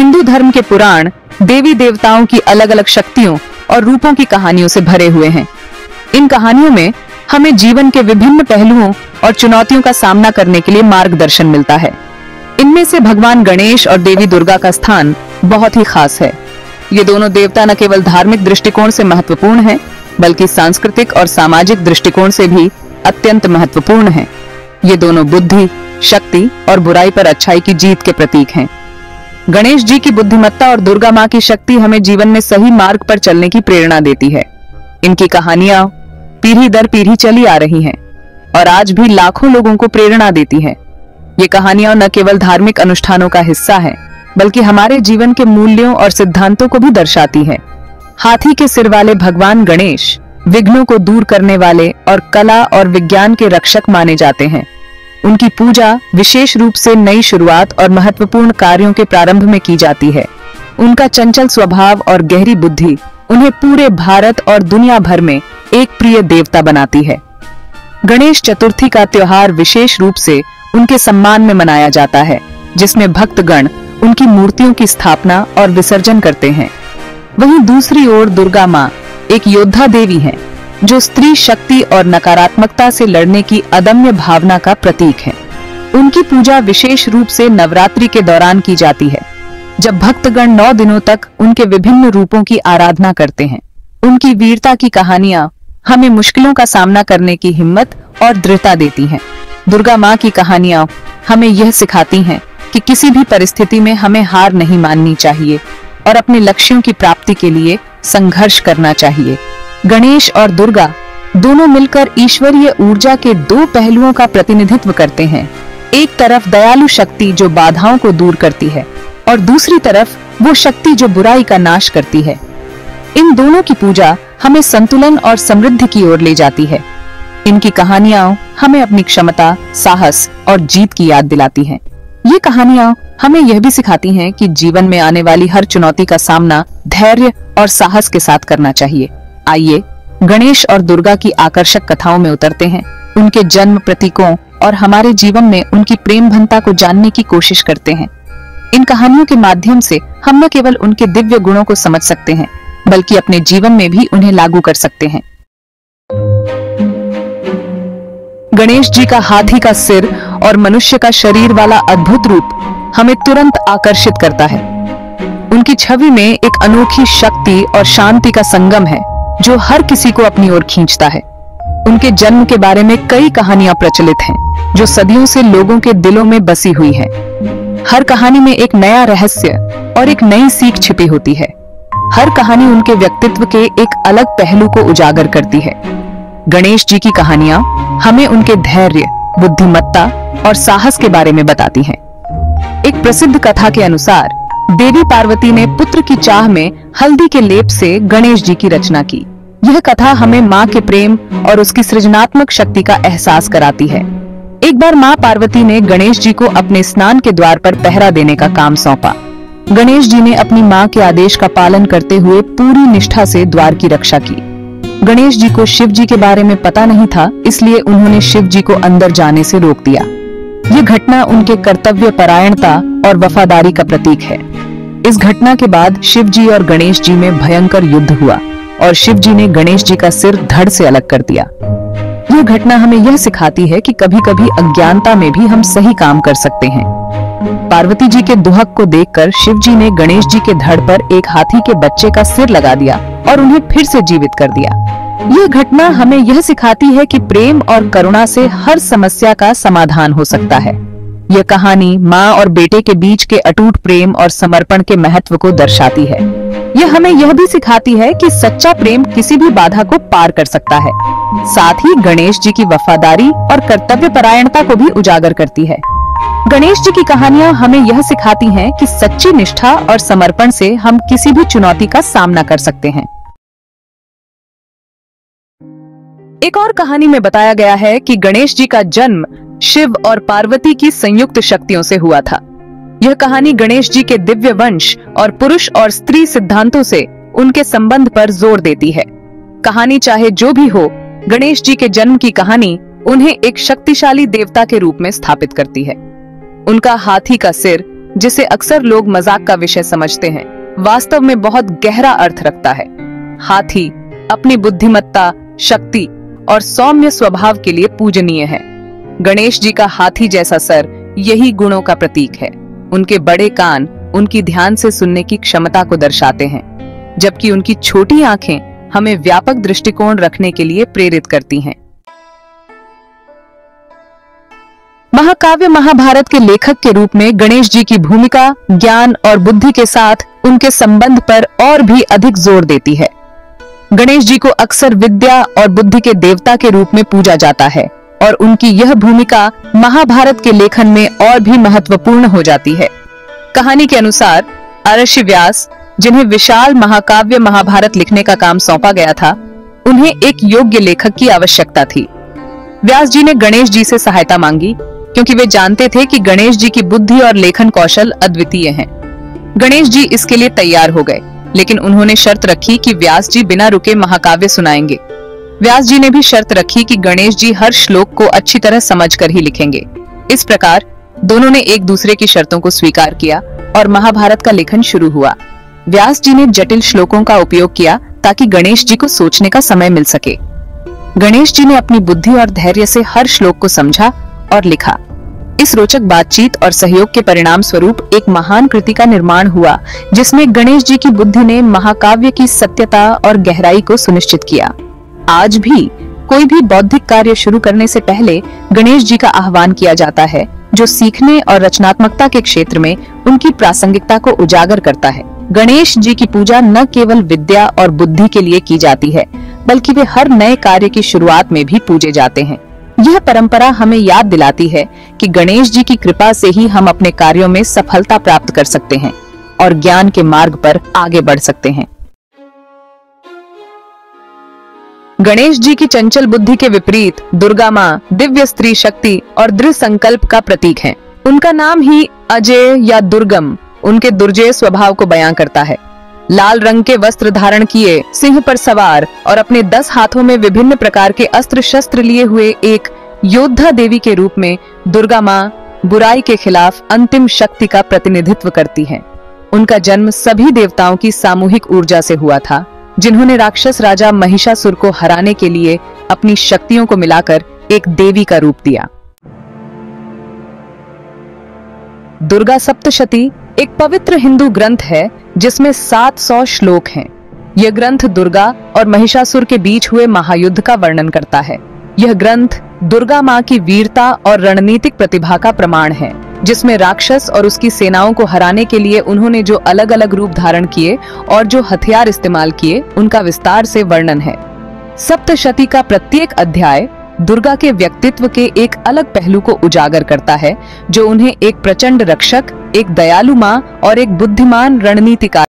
हिंदू धर्म के पुराण देवी देवताओं की अलग अलग शक्तियों और रूपों की कहानियों से भरे हुए हैं। इन कहानियों में हमें जीवन के विभिन्न पहलुओं और चुनौतियों का सामना करने के लिए मार्गदर्शन मिलता है। इनमें से भगवान गणेश और देवी दुर्गा का स्थान बहुत ही खास है। ये दोनों देवता न केवल धार्मिक दृष्टिकोण से महत्वपूर्ण हैं, बल्कि सांस्कृतिक और सामाजिक दृष्टिकोण से भी अत्यंत महत्वपूर्ण हैं। ये दोनों बुद्धि, शक्ति और बुराई पर अच्छाई की जीत के प्रतीक हैं। गणेश जी की बुद्धिमत्ता और दुर्गा माँ की शक्ति हमें जीवन में सही मार्ग पर चलने की प्रेरणा देती है। इनकी कहानियां पीढ़ी दर पीढ़ी चली आ रही हैं और आज भी लाखों लोगों को प्रेरणा देती हैं। ये कहानियां न केवल धार्मिक अनुष्ठानों का हिस्सा हैं, बल्कि हमारे जीवन के मूल्यों और सिद्धांतों को भी दर्शाती हैं। हाथी के सिर वाले भगवान गणेश विघ्नों को दूर करने वाले और कला और विज्ञान के रक्षक माने जाते हैं। उनकी पूजा विशेष रूप से नई शुरुआत और महत्वपूर्ण कार्यों के प्रारंभ में की जाती है। उनका चंचल स्वभाव और गहरी बुद्धि उन्हें पूरे भारत और दुनिया भर में एक प्रिय देवता बनाती है। गणेश चतुर्थी का त्योहार विशेष रूप से उनके सम्मान में मनाया जाता है, जिसमें भक्तगण उनकी मूर्तियों की स्थापना और विसर्जन करते हैं। वहीं दूसरी ओर दुर्गा माँ एक योद्धा देवी हैं, जो स्त्री शक्ति और नकारात्मकता से लड़ने की अदम्य भावना का प्रतीक है। उनकी पूजा विशेष रूप से नवरात्रि के दौरान की जाती है, जब भक्तगण 9 दिनों तक उनके विभिन्न रूपों की आराधना करते हैं। उनकी वीरता की कहानियां हमें मुश्किलों का सामना करने की हिम्मत और दृढ़ता देती हैं। दुर्गा माँ की कहानियां हमें यह सिखाती हैं कि किसी भी परिस्थिति में हमें हार नहीं माननी चाहिए और अपने लक्ष्यों की प्राप्ति के लिए संघर्ष करना चाहिए। गणेश और दुर्गा दोनों मिलकर ईश्वरीय ऊर्जा के 2 पहलुओं का प्रतिनिधित्व करते हैं। एक तरफ दयालु शक्ति जो बाधाओं को दूर करती है और दूसरी तरफ वो शक्ति जो बुराई का नाश करती है। इन दोनों की पूजा हमें संतुलन और समृद्धि की ओर ले जाती है। इनकी कहानियां हमें अपनी क्षमता, साहस और जीत की याद दिलाती हैं। ये कहानियां हमें यह भी सिखाती हैं कि जीवन में आने वाली हर चुनौती का सामना धैर्य और साहस के साथ करना चाहिए। आइए गणेश और दुर्गा की आकर्षक कथाओं में उतरते हैं, उनके जन्म प्रतीकों और हमारे जीवन में उनकी प्रेम भंता को जानने की कोशिश करते हैं। इन कहानियों के माध्यम से हम न केवल उनके दिव्य गुणों को समझ सकते हैं, बल्कि अपने जीवन में भी उन्हें लागू कर सकते हैं। गणेश जी का हाथी का सिर और मनुष्य का शरीर वाला अद्भुत रूप हमें तुरंत आकर्षित करता है। उनकी छवि में एक अनोखी शक्ति और शांति का संगम है, जो हर किसी को अपनी ओर खींचता है। उनके जन्म के बारे में कई कहानियां प्रचलित हैं, जो सदियों से लोगों के दिलों में बसी हुई हैं। हर कहानी में एक नया रहस्य और एक नई सीख छिपी होती है। हर कहानी उनके व्यक्तित्व के एक अलग पहलू को उजागर करती है। गणेश जी की कहानियां हमें उनके धैर्य, बुद्धिमत्ता और साहस के बारे में बताती हैं। एक प्रसिद्ध कथा के अनुसार देवी पार्वती ने पुत्र की चाह में हल्दी के लेप से गणेश जी की रचना की। यह कथा हमें माँ के प्रेम और उसकी सृजनात्मक शक्ति का एहसास कराती है। एक बार माँ पार्वती ने गणेश जी को अपने स्नान के द्वार पर पहरा देने का काम सौंपा। गणेश जी ने अपनी माँ के आदेश का पालन करते हुए पूरी निष्ठा से द्वार की रक्षा की। गणेश जी को शिव जी के बारे में पता नहीं था, इसलिए उन्होंने शिव जी को अंदर जाने से रोक दिया। ये घटना उनके कर्तव्य परायणता और वफादारी का प्रतीक है। इस घटना के बाद शिव जी और गणेश जी में भयंकर युद्ध हुआ और शिव जी ने गणेश जी का सिर धड़ से अलग कर दिया। यह घटना हमें यह सिखाती है कि कभी-कभी अज्ञानता में भी हम सही काम कर सकते हैं। पार्वती जी के दुहक को देखकर शिव जी ने गणेश जी के धड़ पर एक हाथी के बच्चे का सिर लगा दिया और उन्हें फिर से जीवित कर दिया। यह घटना हमें यह सिखाती है कि प्रेम और करुणा से हर समस्या का समाधान हो सकता है। यह कहानी माँ और बेटे के बीच के अटूट प्रेम और समर्पण के महत्व को दर्शाती है। यह हमें यह भी सिखाती है कि सच्चा प्रेम किसी भी बाधा को पार कर सकता है। साथ ही गणेश जी की वफादारी और कर्तव्य परायणता को भी उजागर करती है। गणेश जी की कहानियां हमें यह सिखाती हैं कि सच्ची निष्ठा और समर्पण से हम किसी भी चुनौती का सामना कर सकते हैं। एक और कहानी में बताया गया है कि गणेश जी का जन्म शिव और पार्वती की संयुक्त शक्तियों से हुआ था। यह कहानी गणेश जी के दिव्य वंश और पुरुष और स्त्री सिद्धांतों से उनके संबंध पर जोर देती है। कहानी चाहे जो भी हो, गणेश जी के जन्म की कहानी उन्हें एक शक्तिशाली देवता के रूप में स्थापित करती है। उनका हाथी का सिर जिसे अक्सर लोग मजाक का विषय समझते हैं, वास्तव में बहुत गहरा अर्थ रखता है। हाथी अपनी बुद्धिमत्ता, शक्ति और सौम्य स्वभाव के लिए पूजनीय है। गणेश जी का हाथी जैसा सर यही गुणों का प्रतीक है। उनके बड़े कान उनकी ध्यान से सुनने की क्षमता को दर्शाते हैं, जबकि उनकी छोटी आंखें हमें व्यापक दृष्टिकोण रखने के लिए प्रेरित करती हैं। महाकाव्य महाभारत के लेखक के रूप में गणेश जी की भूमिका ज्ञान और बुद्धि के साथ उनके संबंध पर और भी अधिक जोर देती है। गणेश जी को अक्सर विद्या और बुद्धि के देवता के रूप में पूजा जाता है और उनकी यह भूमिका महाभारत के लेखन में और भी महत्वपूर्ण हो जाती है। कहानी के अनुसार महर्षि व्यास, जिन्हें विशाल महाकाव्य महाभारत लिखने का काम सौंपा गया था, उन्हें एक योग्य लेखक की आवश्यकता थी। व्यास जी ने गणेश जी से सहायता मांगी क्योंकि वे जानते थे कि गणेश जी की बुद्धि और लेखन कौशल अद्वितीय हैं। गणेश जी इसके लिए तैयार हो गए, लेकिन उन्होंने शर्त रखी कि व्यास जी बिना रुके महाकाव्य सुनाएंगे। व्यास जी ने भी शर्त रखी कि गणेश जी हर श्लोक को अच्छी तरह समझकर ही लिखेंगे। इस प्रकार दोनों ने एक दूसरे की शर्तों को स्वीकार किया और महाभारत का लेखन शुरू हुआ। व्यास जी ने जटिल श्लोकों का उपयोग किया ताकि गणेश जी को सोचने का समय मिल सके। गणेश जी ने अपनी बुद्धि और धैर्य से हर श्लोक को समझा और लिखा। इस रोचक बातचीत और सहयोग के परिणाम स्वरूप एक महान कृति का निर्माण हुआ, जिसमें गणेश जी की बुद्धि ने महाकाव्य की सत्यता और गहराई को सुनिश्चित किया। आज भी कोई भी बौद्धिक कार्य शुरू करने से पहले गणेश जी का आह्वान किया जाता है, जो सीखने और रचनात्मकता के क्षेत्र में उनकी प्रासंगिकता को उजागर करता है। गणेश जी की पूजा न केवल विद्या और बुद्धि के लिए की जाती है, बल्कि वे हर नए कार्य की शुरुआत में भी पूजे जाते हैं। यह परंपरा हमें याद दिलाती है कि गणेश जी की कृपा से ही हम अपने कार्यों में सफलता प्राप्त कर सकते हैं और ज्ञान के मार्ग पर आगे बढ़ सकते हैं। गणेश जी की चंचल बुद्धि के विपरीत दुर्गा माँ दिव्य स्त्री शक्ति और दृढ़ संकल्प का प्रतीक है। उनका नाम ही अजेय या दुर्गम उनके दुर्जय स्वभाव को बयां करता है। लाल रंग के वस्त्र धारण किए, सिंह पर सवार और अपने 10 हाथों में विभिन्न प्रकार के अस्त्र शस्त्र लिए हुए एक योद्धा देवी के रूप में दुर्गा माँ बुराई के खिलाफ अंतिम शक्ति का प्रतिनिधित्व करती हैं। उनका जन्म सभी देवताओं की सामूहिक ऊर्जा से हुआ था, जिन्होंने राक्षस राजा महिषासुर को हराने के लिए अपनी शक्तियों को मिलाकर एक देवी का रूप दिया। दुर्गा सप्तशती एक पवित्र हिंदू ग्रंथ है जिसमें 700 श्लोक हैं। यह ग्रंथ दुर्गा और महिषासुर के बीच हुए महायुद्ध का वर्णन करता है। यह ग्रंथ दुर्गा माँ की वीरता और रणनीतिक प्रतिभा का प्रमाण है, जिसमें राक्षस और उसकी सेनाओं को हराने के लिए उन्होंने जो अलग अलग रूप धारण किए और जो हथियार इस्तेमाल किए, उनका विस्तार से वर्णन है। सप्तशती का प्रत्येक अध्याय दुर्गा के व्यक्तित्व के एक अलग पहलू को उजागर करता है, जो उन्हें एक प्रचंड रक्षक, एक दयालु माँ और एक बुद्धिमान रणनीतिकार